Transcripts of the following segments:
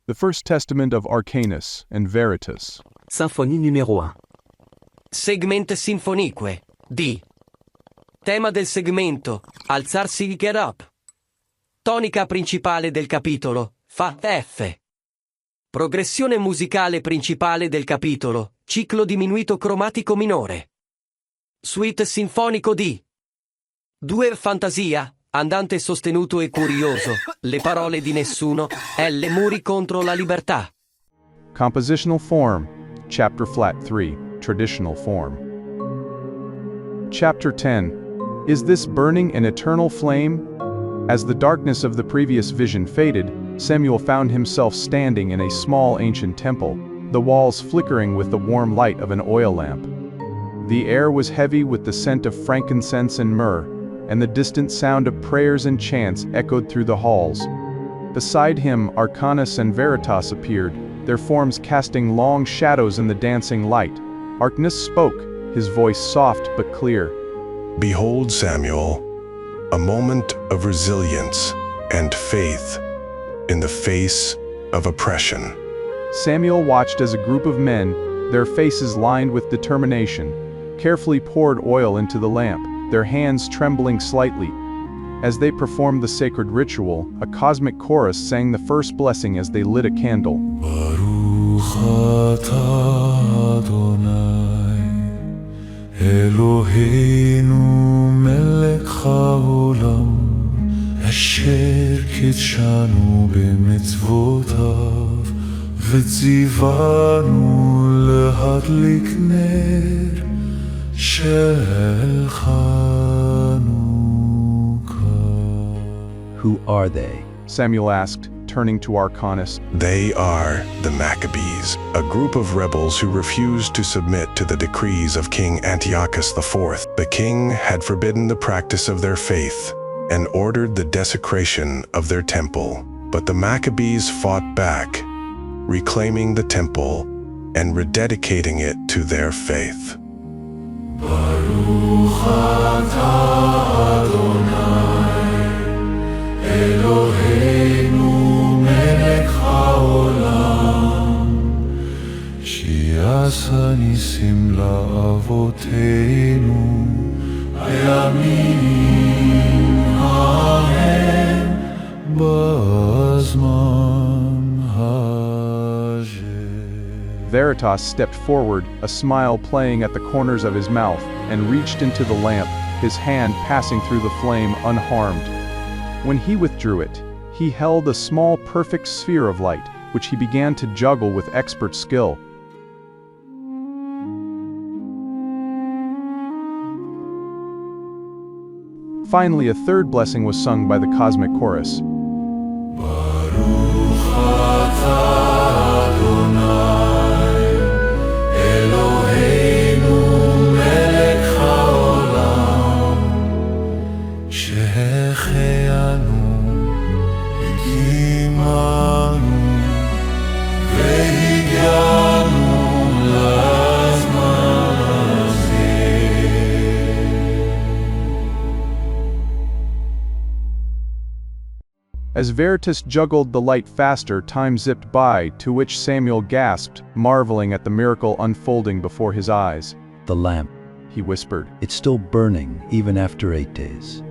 The First Testament of Arcanus and Veritas. Symphonie numéro 1. Segment sinfonique. D. Tema del segmento: alzarsi, get up. Tonica principale del capitolo: Fa F. Progressione musicale principale del capitolo: ciclo diminuito cromatico minore. Suite sinfonico D. 2. Fantasia, andante sostenuto e curioso, le parole di nessuno, L. Muri contro la libertà. Compositional form, Chapter Flat 3, Traditional form. Chapter 10. Is this burning an eternal flame? As the darkness of the previous vision faded, Samuel found himself standing in a small ancient temple, the walls flickering with the warm light of an oil lamp. The air was heavy with the scent of frankincense and myrrh, and the distant sound of prayers and chants echoed through the halls. Beside him, Arcanus and Veritas appeared, their forms casting long shadows in the dancing light. Arcanus spoke, his voice soft but clear. Behold, Samuel, a moment of resilience and faith in the face of oppression. Samuel watched as a group of men, their faces lined with determination, carefully poured oil into the lamp, their hands trembling slightly. As they performed the sacred ritual, a cosmic chorus sang the first blessing as they lit a candle. Baruch atah Adonai, Eloheinu melech haolam, asher kitshanu b'mitzvotav, v'tzivanu lehadlik ner shel Hanukkah. Who are they? Samuel asked, turning to Arcanus. They are the Maccabees, a group of rebels who refused to submit to the decrees of King Antiochus IV. The king had forbidden the practice of their faith and ordered the desecration of their temple. But the Maccabees fought back, reclaiming the temple and rededicating it to their faith. Baruch atah Adonai, Eloheinu melech haolam, she'asa nisim la'avoteinu, hayamim hahem b'azman hazeh. Veritas stepped forward, a smile playing at the corners of his mouth, and reached into the lamp, his hand passing through the flame unharmed. When he withdrew it, he held a small perfect sphere of light, which he began to juggle with expert skill. Finally, a third blessing was sung by the cosmic chorus. Baruch atah Adonai, Eloheinu melech haolam, she'hecheanu, hikimanu, vehigyanu la'azman hazeh. As Veritas juggled the light faster, time zipped by, to which Samuel gasped, marveling at the miracle unfolding before his eyes. The lamp. He whispered. It's still burning, even after 8 days.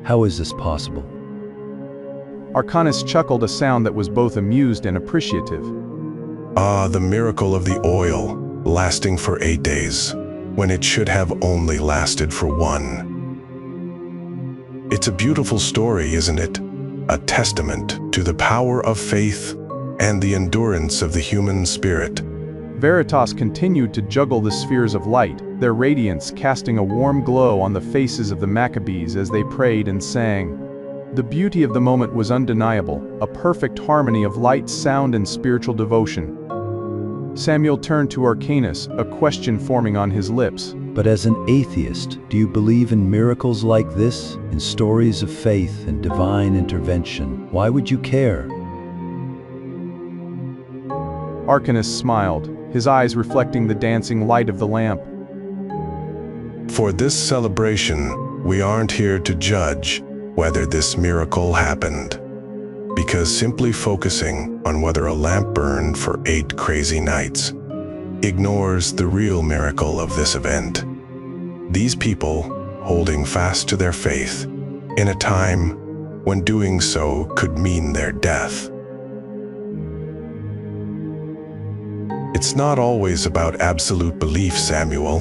How is this possible? Arcanus chuckled, a sound that was both amused and appreciative. Ah, the miracle of the oil, lasting for 8 days, when it should have only lasted for 1. It's a beautiful story, isn't it? A testament to the power of faith and the endurance of the human spirit. Veritas continued to juggle the spheres of light, their radiance casting a warm glow on the faces of the Maccabees as they prayed and sang. The beauty of the moment was undeniable, a perfect harmony of light, sound, and spiritual devotion. Samuel turned to Arcanus, a question forming on his lips. But as an atheist, do you believe in miracles like this, in stories of faith and divine intervention? Why would you care? Arcanus smiled, his eyes reflecting the dancing light of the lamp. For this celebration, we aren't here to judge whether this miracle happened. because simply focusing on whether a lamp burned for 8 crazy nights ignores the real miracle of this event. These people holding fast to their faith in a time when doing so could mean their death. It's not always about absolute belief, Samuel.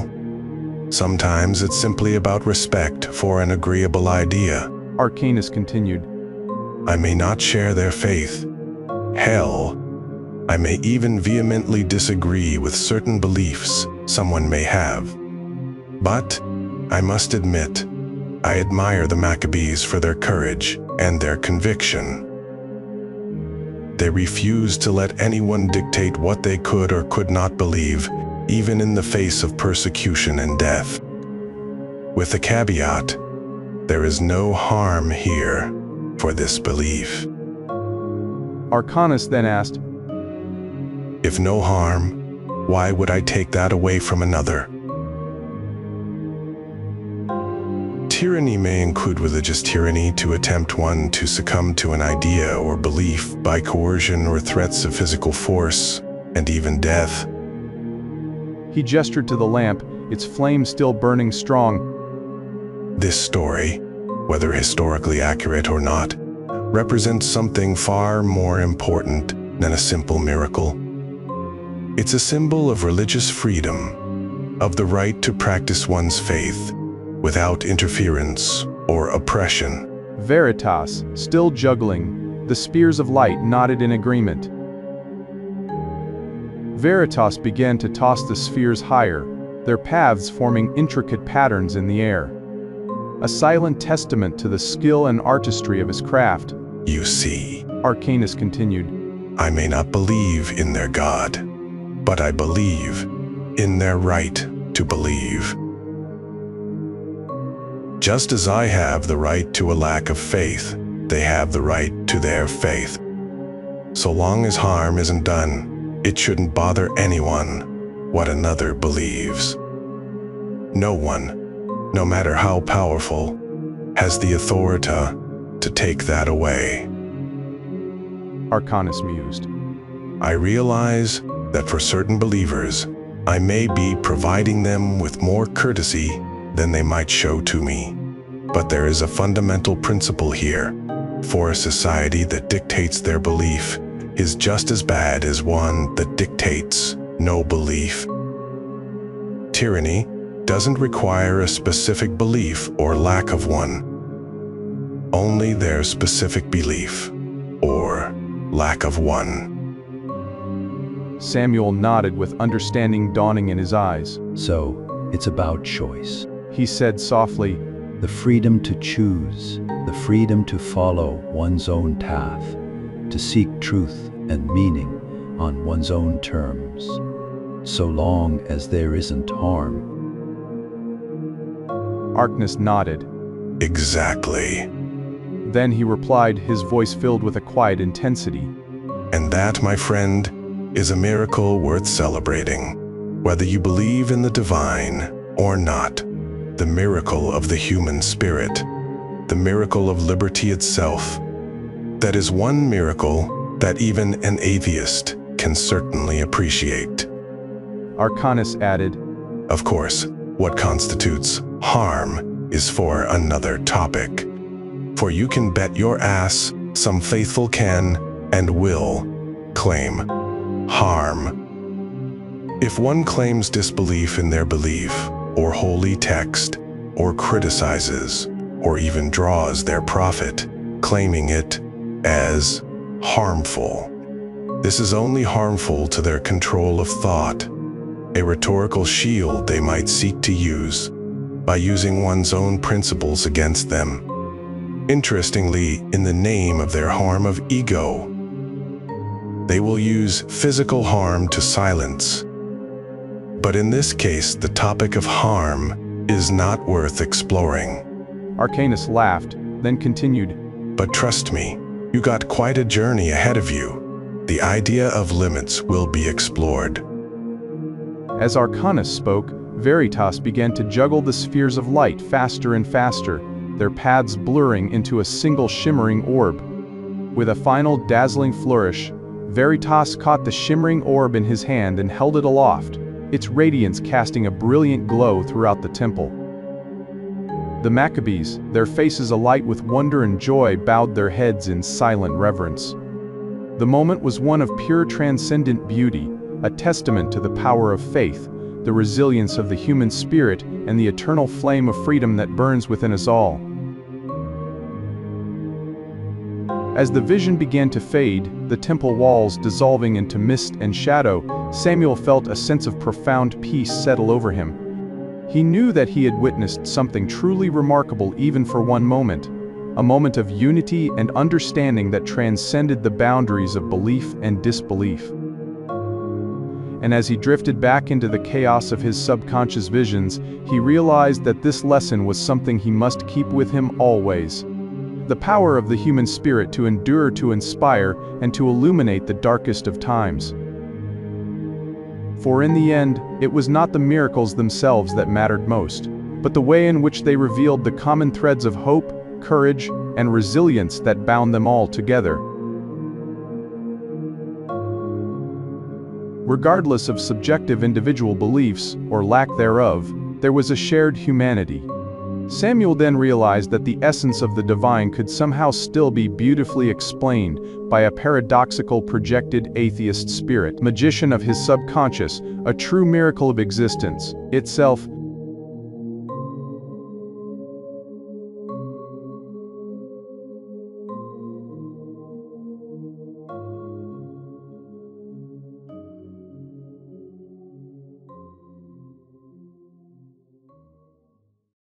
Sometimes it's simply about respect for an agreeable idea. Arcanus continued. I may not share their faith. Hell, I may even vehemently disagree with certain beliefs someone may have. But I must admit, I admire the Maccabees for their courage and their conviction. They refused to let anyone dictate what they could or could not believe, even in the face of persecution and death. With the caveat, there is no harm here for this belief. Arcanus then asked, If no harm, why would I take that away from another? Tyranny may include religious tyranny to attempt one to succumb to an idea or belief by coercion or threats of physical force, and even death. He gestured to the lamp, its flame still burning strong. This story, whether historically accurate or not, represents something far more important than a simple miracle. It's a symbol of religious freedom, of the right to practice one's faith without interference or oppression. Veritas, still juggling, the spears of light nodded in agreement. Veritas began to toss the spheres higher, their paths forming intricate patterns in the air. A silent testament to the skill and artistry of his craft. You see, Arcanus continued, I may not believe in their God, but I believe in their right to believe. Just as I have the right to a lack of faith, they have the right to their faith. So long as harm isn't done, it shouldn't bother anyone what another believes. No one, no matter how powerful, has the authority to take that away. Arcanus mused. I realize that for certain believers, I may be providing them with more courtesy than they might show to me. But there is a fundamental principle here. For a society that dictates their belief is just as bad as one that dictates no belief. Tyranny doesn't require a specific belief or lack of one, only their specific belief or lack of one. Samuel nodded with understanding dawning in his eyes. So, it's about choice. He said softly, The freedom to choose, the freedom to follow one's own path, to seek truth and meaning on one's own terms, so long as there isn't harm. Arcanus nodded. Exactly. Then he replied, his voice filled with a quiet intensity. And that, my friend, is a miracle worth celebrating. Whether you believe in the divine or not, the miracle of the human spirit, the miracle of liberty itself. That is one miracle that even an atheist can certainly appreciate. Arcanus added, Of course, what constitutes harm is for another topic. For you can bet your ass some faithful can and will claim harm. If one claims disbelief in their belief, or holy text, or criticizes, or even draws their profit, claiming it as harmful. This is only harmful to their control of thought, a rhetorical shield they might seek to use by using one's own principles against them. Interestingly, in the name of their harm of ego, they will use physical harm to silence. But in this case, the topic of harm is not worth exploring. Arcanus laughed, then continued, But trust me, you got quite a journey ahead of you. The idea of limits will be explored. As Arcanus spoke, Veritas began to juggle the spheres of light faster and faster, their paths blurring into a single shimmering orb. With a final dazzling flourish, Veritas caught the shimmering orb in his hand and held it aloft, its radiance casting a brilliant glow throughout the temple. The Maccabees, their faces alight with wonder and joy, bowed their heads in silent reverence. The moment was one of pure transcendent beauty, a testament to the power of faith, the resilience of the human spirit, and the eternal flame of freedom that burns within us all. As the vision began to fade, the temple walls dissolving into mist and shadow, Samuel felt a sense of profound peace settle over him. He knew that he had witnessed something truly remarkable even for one moment, a moment of unity and understanding that transcended the boundaries of belief and disbelief. And as he drifted back into the chaos of his subconscious visions, he realized that this lesson was something he must keep with him always. The power of the human spirit to endure, to inspire, and to illuminate the darkest of times. For in the end, it was not the miracles themselves that mattered most, but the way in which they revealed the common threads of hope, courage, and resilience that bound them all together. Regardless of subjective individual beliefs, or lack thereof, there was a shared humanity. Samuel then realized that the essence of the divine could somehow still be beautifully explained by a paradoxical projected atheist spirit, magician of his subconscious, a true miracle of existence, itself,